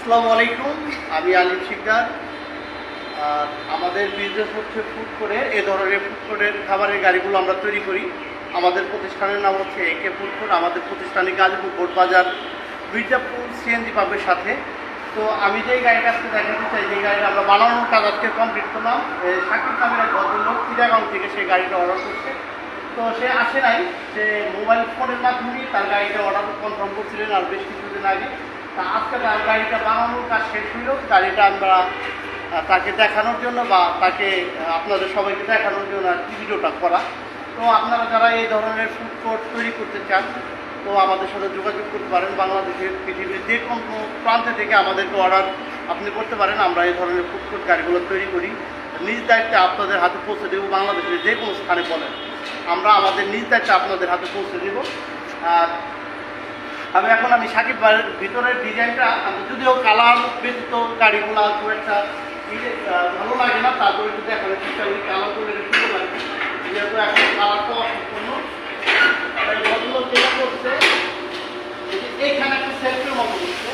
আসসালামু আলাইকুম, আমি আলিম শিকদার। আর আমাদের বিজনেস হচ্ছে ফুড কোর্টের। এ ধরনের ফুড কোর্টের খাবারের গাড়িগুলো আমরা তৈরি করি। আমাদের প্রতিষ্ঠানের নাম হচ্ছে একে ফুড কোর্ট। আমাদের প্রতিষ্ঠানে গাজীপুর বোট বাজার মির্জাপুর সিএনজি পাম্পের সাথে। তো আমি যেই গাড়িটা আজকে দেখাতে চাই, যে গাড়িটা আমরা বানানোর কাজ আজকে কমপ্লিট করলাম। সাকিব নামের এক ভদ্রলোক চিটাগাং থেকে সেই গাড়িটা অর্ডার করছে। তো সে আসে নাই, সে মোবাইল ফোনের মাধ্যমেই তার গাড়িটা অর্ডার কনফার্ম করছিলেন আর বেশ কিছুদিন আগে। তা আজকে তার গাড়িটা বানানোর কাজ শেষ হইল। গাড়িটা আমরা তাকে দেখানোর জন্য বা তাকে আপনাদের সবাইকে দেখানোর জন্য আর কি ভিডিওটা করা। তো আপনারা যারা এই ধরনের ফুড কোর্ট তৈরি করতে চান, তো আমাদের সাথে যোগাযোগ করতে পারেন। বাংলাদেশের পৃথিবীর যে কোনো প্রান্তে থেকে আমাদেরকে অর্ডার আপনি করতে পারেন। আমরা এই ধরনের ফুড কোর্ট গাড়িগুলো তৈরি করি, নিজ দায়িত্বে আপনাদের হাতে পৌঁছে দেবো। বাংলাদেশের যে কোনো স্থানে বলেন, আমরা আমাদের নিজ দায়িত্বে আপনাদের হাতে পৌঁছে দেবো। আর আমি সাকিব ভাইয়ের ভিতরের ডিজাইনটা, যদিও কালার ব্যতীত গাড়িগুলো খুব একটা ভালো লাগে না, তারপরে একটু দেখানোর চেষ্টা করি। কালার করলে সুন্দর লাগে, যেহেতু এখন কালারটা অসম্পূর্ণ। যেটা করছে, এইখানে একটা সেলফের মতো করছে,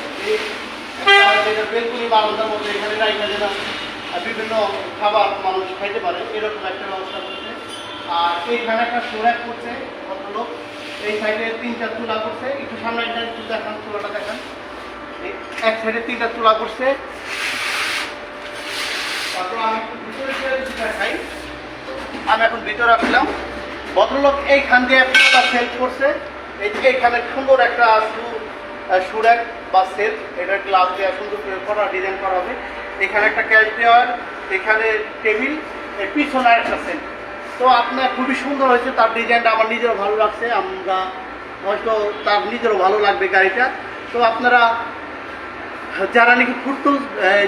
যেটা বেলকুনি বারান্দার মতো এখানে রাইখা যেন বিভিন্ন খাবার মানুষ খাইতে পারে, এরকম একটা ব্যবস্থা করছে। আর এইখানে একটা সুরাক করছে ভদ্রলোক। এই সাইডে 3টা চুলা করছে। একটু সামনে একটু দেখান, চুলাটা দেখান। এক সাইডে 3টা চুলা করছে। তারপর আমি একটু ভিতরে দেখাই। আমি এখন ভিতরে আসলাম। ভদ্রলোক এইখান দিয়ে একটা সেলফ করছে। এইখানে সুন্দর একটা সুরাক বা সেলফ, এটা গ্লাস দিয়ে সুন্দর করে করা, ডিজাইন করা হবে। এখানে একটা ক্যাশ দেওয়ার, এখানে টেবিল, পিছনে একটা সেলফ। তো আপনার খুবই সুন্দর হয়েছে। তার ডিজাইনটা আমার নিজেরও ভালো লাগছে, আমরা হয়তো তার নিজেরও ভালো লাগবে গাড়িটা। তো আপনারা যারা নাকি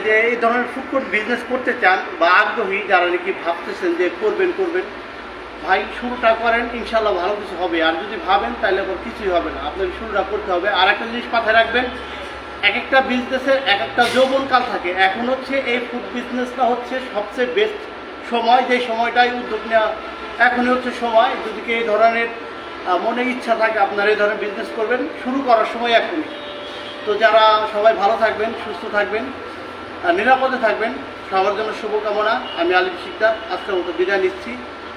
যে এই ধরনের ফুড কোর্ট বিজনেস করতে চান বা আগ্রহী, যারা নাকি ভাবতেছেন যে করবেন ভাই, শুরুটা করেন, ইনশাল্লাহ ভালো কিছু হবে। আর যদি ভাবেন তাহলে আবার কিছুই হবে না, আপনাকে শুরুটা করতে হবে। আর একটা জিনিস মাথায় রাখবেন, এক একটা বিজনেসের এক একটা যৌবনকাল থাকে। এখন হচ্ছে এই ফুড বিজনেসটা হচ্ছে সবচেয়ে বেস্ট সময়, যে সময়টাই উদ্যোগ নেওয়া এখনই হচ্ছে সময়। যদি এই ধরনের মনে ইচ্ছা থাকে আপনারা এই ধরনের বিজনেস করবেন, শুরু করার সময় এখনই। তো যারা সবাই ভালো থাকবেন, সুস্থ থাকবেন, নিরাপদে থাকবেন, সবার জন্য শুভকামনা। আমি আলিম শিকদার আজকের মতো বিদায় নিচ্ছি।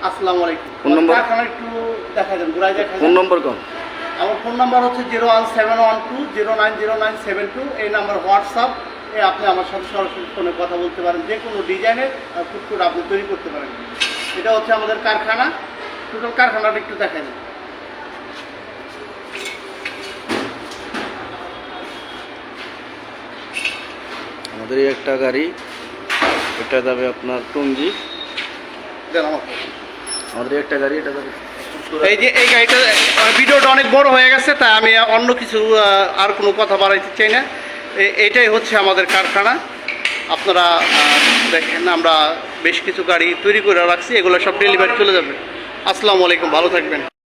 আসসালামু আলাইকুম। কারখানা একটু দেখা যান, ঘুরাই দেখা যান। ফোন নম্বর কোন? আমার ফোন নাম্বার হচ্ছে 01712090972। এই নাম্বার হোয়াটসঅ্যাপ। আপনি আমার সাথে সরাসরি ফোনে কথা বলতে পারেন, যে কোনো ডিজাইনের ফুড কোর্ট আপনি তৈরি করতে পারেন। এটা হচ্ছে আমাদের কারখানা। টোটাল কারখানাটা একটু দেখা যান। আমাদের এই একটা গাড়ি, এটা যাবে আপনার টঙ্গী। আমাদের একটা গাড়ি, এটা যাবে এই যে এই গাড়িটা, ভিডিওটা অনেক বড় হয়ে গেছে, তাই আমি অন্য কিছু আর কোনো কথা বাড়াইতে চাই না। এইটাই হচ্ছে আমাদের কারখানা। আপনারা দেখেন, আমরা বেশ কিছু গাড়ি তৈরি করে রাখছি, এগুলো সব ডেলিভারি চলে যাবে। আসসালামু আলাইকুম, ভালো থাকবেন।